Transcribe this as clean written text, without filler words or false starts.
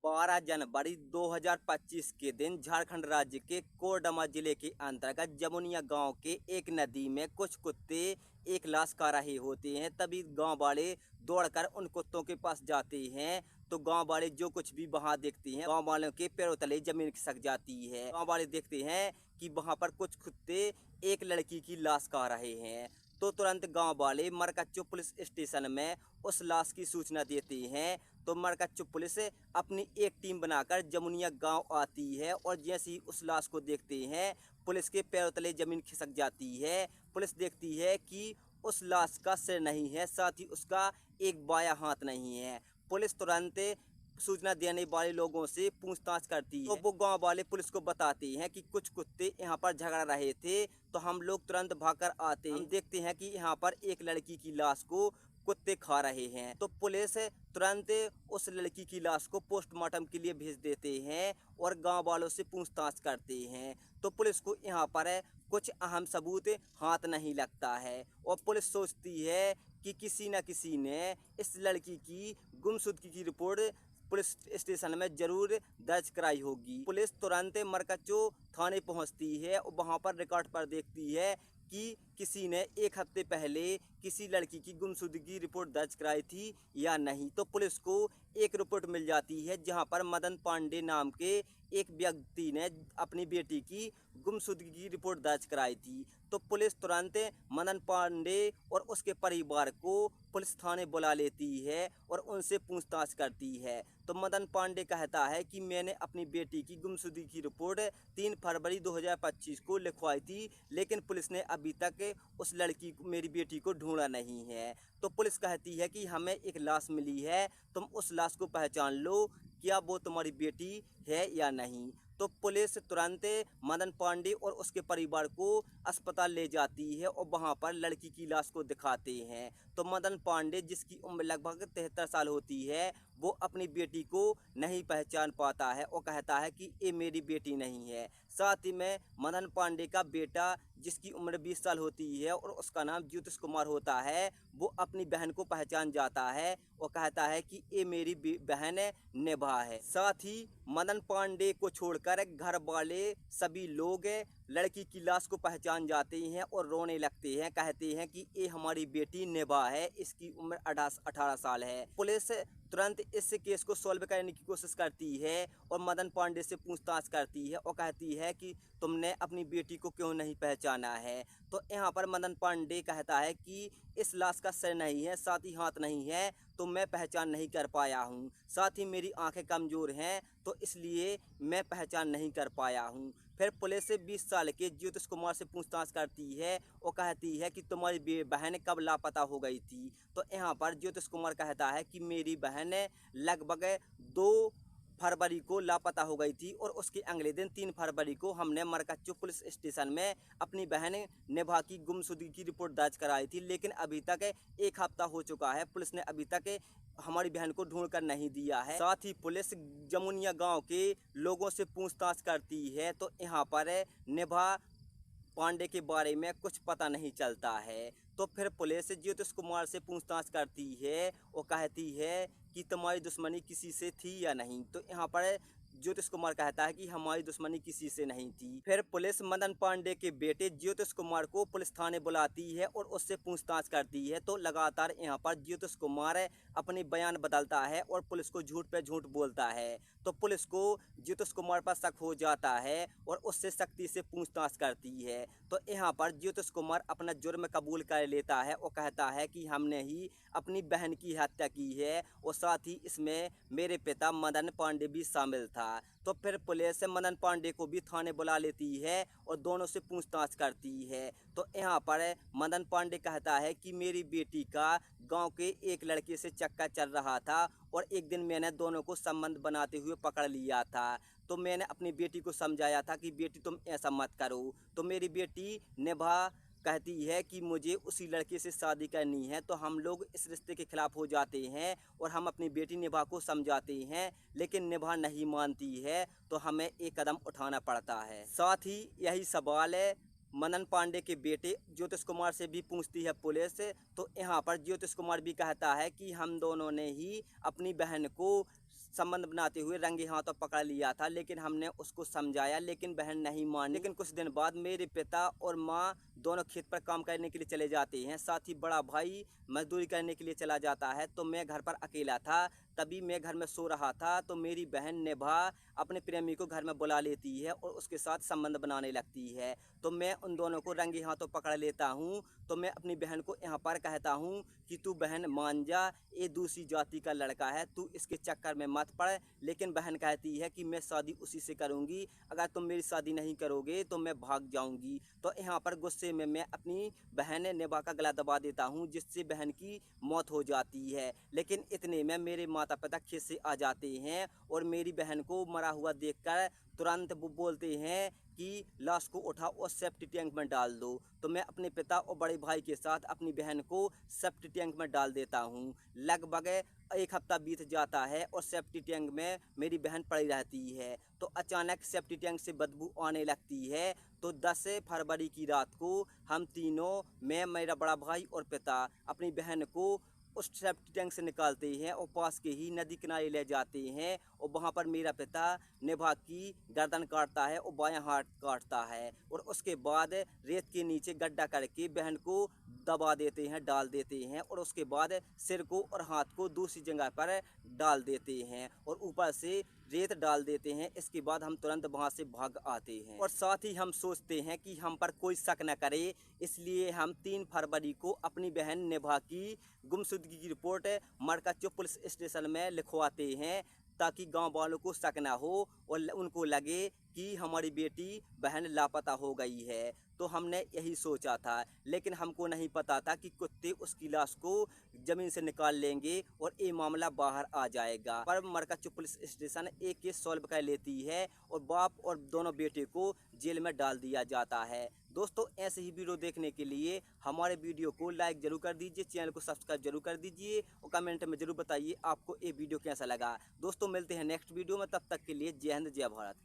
12 जनवरी 2025 के दिन झारखंड राज्य के कोडरमा जिले के अंतर्गत जमुनिया गांव के एक नदी में कुछ कुत्ते एक लाश खा रहे होते हैं। तभी गांव वाले दौड़कर उन कुत्तों के पास जाते हैं तो गांव वाले जो कुछ भी वहां देखते हैं, गांव वालों के पैरों तले जमीन खिसक जाती है। गांव वाले देखते हैं कि वहां पर कुछ कुत्ते एक लड़की की लाश खा रहे हैं। तो तुरंत गांव वाले मरकच्चो पुलिस स्टेशन में उस लाश की सूचना देते हैं। तो मरकच्चो पुलिस अपनी एक टीम बनाकर जमुनिया गांव आती है और जैसे ही उस लाश को देखते हैं, पुलिस के पैरों तले जमीन खिसक जाती है। पुलिस देखती है कि उस लाश का सिर नहीं है, साथ ही उसका एक बायां हाथ नहीं है। पुलिस तुरंत सूचना देने वाले लोगों से पूछताछ करती है। तो वो गांव वाले पुलिस को बताते हैं कि कुछ कुत्ते यहाँ पर झगड़ा रहे थे। तो हम लोग तुरंत भागकर आते हैं, देखते हैं कि यहाँ पर एक लड़की की लाश को कुत्ते खा रहे हैं। तो पुलिस तुरंत उस लड़की की लाश को पोस्टमार्टम के लिए भेज देते हैं और गांव वालों से पूछताछ करते हैं। तो पुलिस को यहाँ पर कुछ अहम सबूत हाथ नहीं लगता है और पुलिस सोचती है कि किसी न किसी ने इस लड़की की गुमशुदगी की रिपोर्ट पुलिस स्टेशन में जरूर दर्ज कराई होगी। पुलिस तुरंत मरकच्चो थाने पहुंचती है और वहां पर रिकॉर्ड पर देखती है कि किसी ने एक हफ्ते पहले किसी लड़की की गुमशुदगी रिपोर्ट दर्ज कराई थी या नहीं। तो पुलिस को एक रिपोर्ट मिल जाती है जहां पर मदन पांडे नाम के एक व्यक्ति ने अपनी बेटी की गुमशुदगी की रिपोर्ट दर्ज कराई थी। तो पुलिस तुरंत मदन पांडे और उसके परिवार को पुलिस थाने बुला लेती है और उनसे पूछताछ करती है। तो मदन पांडे कहता है कि मैंने अपनी बेटी की गुमशुदगी की रिपोर्ट 3 फरवरी 2025 को लिखवाई थी, लेकिन पुलिस ने अभी तक उस लड़की को, मेरी बेटी को ढूंढा नहीं है। तो पुलिस कहती है कि हमें एक लाश मिली है, तुम उस लाश को पहचान लो, क्या वो तुम्हारी बेटी है या नहीं। तो पुलिस तुरंत मदन पांडे और उसके परिवार को अस्पताल ले जाती है और वहां पर लड़की की लाश को दिखाते हैं। तो मदन पांडे, जिसकी उम्र लगभग 73 साल होती है, वो अपनी बेटी को नहीं पहचान पाता है और कहता है कि ये मेरी बेटी नहीं है। साथ ही में मदन पांडे का बेटा, जिसकी उम्र 20 साल होती है और उसका नाम ज्योतिष कुमार होता है, वो अपनी बहन को पहचान जाता है और कहता है कि ये मेरी बहन नेभा है। साथ ही मदन पांडे को छोड़कर घर वाले सभी लोग लड़की की लाश को पहचान जाते हैं और रोने लगते हैं, कहते हैं कि ये हमारी बेटी नेभा है, इसकी उम्र 18 साल है। पुलिस तुरंत इस केस को सॉल्व करने की कोशिश करती है और मदन पांडे से पूछताछ करती है और कहती है कि तुमने अपनी बेटी को क्यों नहीं पहचाना है। तो यहाँ पर मदन पांडे कहता है कि इस लाश का सिर नहीं है, साथ ही हाथ नहीं है, तो मैं पहचान नहीं कर पाया हूँ। साथ ही मेरी आंखें कमज़ोर हैं, तो इसलिए मैं पहचान नहीं कर पाया हूँ। फिर पुलिस 20 साल के ज्योतिष कुमार से पूछताछ करती है और कहती है कि तुम्हारी बहन कब लापता हो गई थी। तो यहाँ पर ज्योतिष कुमार कहता है कि मेरी बहन लगभग 2 फरवरी को लापता हो गई थी और उसके अगले दिन 3 फरवरी को हमने मरकच्चो पुलिस स्टेशन में अपनी बहन नेभा की गुमशुदगी की रिपोर्ट दर्ज कराई थी, लेकिन अभी तक 1 हफ्ता हो चुका है, पुलिस ने अभी तक हमारी बहन को ढूंढ कर नहीं दिया है। साथ ही पुलिस जमुनिया गांव के लोगों से पूछताछ करती है तो यहाँ पर नेभा पांडे के बारे में कुछ पता नहीं चलता है। तो फिर पुलिस ज्योतिष कुमार से पूछताछ करती है और कहती है कि तुम्हारी दुश्मनी किसी से थी या नहीं। तो यहाँ पर ज्योतिष कुमार कहता है कि हमारी दुश्मनी किसी से नहीं थी। फिर पुलिस मदन पांडे के बेटे ज्योतिष कुमार को पुलिस थाने बुलाती है और उससे पूछताछ करती है। तो लगातार यहाँ पर ज्योतिष कुमार अपनी बयान बदलता है और पुलिस को झूठ पे झूठ बोलता है। तो पुलिस को ज्योतिष कुमार पर शक हो जाता है और उससे सख्ती से पूछताछ करती है। तो यहाँ पर ज्योतिष कुमार अपना जुर्म कबूल कर लेता है और कहता है कि हमने ही अपनी बहन की हत्या की है और साथ ही इसमें मेरे पिता मदन पांडे भी शामिल था। तो फिर पुलिस मदन पांडे को भी थाने बुला लेती है और दोनों से पूछताछ करती है। तो यहाँ पर मदन पांडे कहता है कि मेरी बेटी का गांव के एक लड़के से चक्कर चल रहा था और एक दिन मैंने दोनों को संबंध बनाते हुए पकड़ लिया था। तो मैंने अपनी बेटी को समझाया था कि बेटी तुम ऐसा मत करो। तो मेरी बेटी नेभा कहती है कि मुझे उसी लड़के से शादी करनी है। तो हम लोग इस रिश्ते के खिलाफ हो जाते हैं और हम अपनी बेटी नेभा को समझाते हैं, लेकिन नेभा नहीं मानती है, तो हमें एक कदम उठाना पड़ता है। साथ ही यही सवाल मदन पांडे के बेटे ज्योतिष कुमार से भी पूछती है पुलिस। तो यहाँ पर ज्योतिष कुमार भी कहता है कि हम दोनों ने ही अपनी बहन को संबंध बनाते हुए रंगे हाथों पकड़ लिया था, लेकिन हमने उसको समझाया, लेकिन बहन नहीं मानी। लेकिन कुछ दिन बाद मेरे पिता और माँ दोनों खेत पर काम करने के लिए चले जाते हैं, साथ ही बड़ा भाई मजदूरी करने के लिए चला जाता है। तो मैं घर पर अकेला था। तभी मैं घर में सो रहा था तो मेरी बहन निभा अपने प्रेमी को घर में बुला लेती है और उसके साथ संबंध बनाने लगती है। तो मैं उन दोनों को रंगे हाथों पकड़ लेता हूँ। तो मैं अपनी बहन को यहाँ पर कहता हूँ कि तू बहन मान जा, ये दूसरी जाति का लड़का है, तू इसके चक्कर में मत पड़। लेकिन बहन कहती है कि मैं शादी उसी से करूँगी, अगर तुम मेरी शादी नहीं करोगे तो मैं भाग जाऊँगी। तो यहाँ पर गुस्से में मैं अपनी बहन निभा का गला दबा देता हूँ, जिससे बहन की मौत हो जाती है। लेकिन इतने में मेरे माता पिता खेत से आ जाते हैं और मेरी बहन को मरा हुआ देखकर तुरंत वो बोलते हैं कि लाश को उठाओ और सेफ्टी टैंक में डाल दो। तो मैं अपने पिता और बड़े भाई के साथ अपनी बहन को सेफ्टी टैंक में डाल देता हूँ। लगभग एक हफ्ता बीत जाता है और सेफ्टी टैंक में मेरी बहन पड़ी रहती है। तो अचानक सेफ्टी टैंक से बदबू आने लगती है। तो 10 फरवरी की रात को हम तीनों, मैं, मेरा बड़ा भाई और पिता, अपनी बहन को उस सेफ्टी टैंक से निकालते हैं और पास के ही नदी किनारे ले जाते हैं। और वहाँ पर मेरा पिता निभा की गर्दन काटता है और बायां हाथ काटता है और उसके बाद रेत के नीचे गड्ढा करके बहन को दबा देते हैं, डाल देते हैं और उसके बाद सिर को और हाथ को दूसरी जगह पर डाल देते हैं और ऊपर से रेत डाल देते हैं। इसके बाद हम तुरंत वहाँ से भाग आते हैं और साथ ही हम सोचते हैं कि हम पर कोई शक न करे, इसलिए हम 3 फरवरी को अपनी बहन निभा की गुमशुदगी की रिपोर्ट मरकच्चो पुलिस स्टेशन में लिखवाते हैं, ताकि गांव वालों को शक न हो और उनको लगे कि हमारी बेटी बहन लापता हो गई है। तो हमने यही सोचा था, लेकिन हमको नहीं पता था कि कुत्ते उसकी लाश को ज़मीन से निकाल लेंगे और ये मामला बाहर आ जाएगा। पर मरकच्चो पुलिस स्टेशन एक केस सॉल्व कर लेती है और बाप और दोनों बेटे को जेल में डाल दिया जाता है। दोस्तों, ऐसे ही वीडियो देखने के लिए हमारे वीडियो को लाइक जरूर कर दीजिए, चैनल को सब्सक्राइब जरूर कर दीजिए और कमेंट में जरूर बताइए आपको ये वीडियो कैसा लगा। दोस्तों, मिलते हैं नेक्स्ट वीडियो में, तब तक के लिए जय हिंद जय भारत।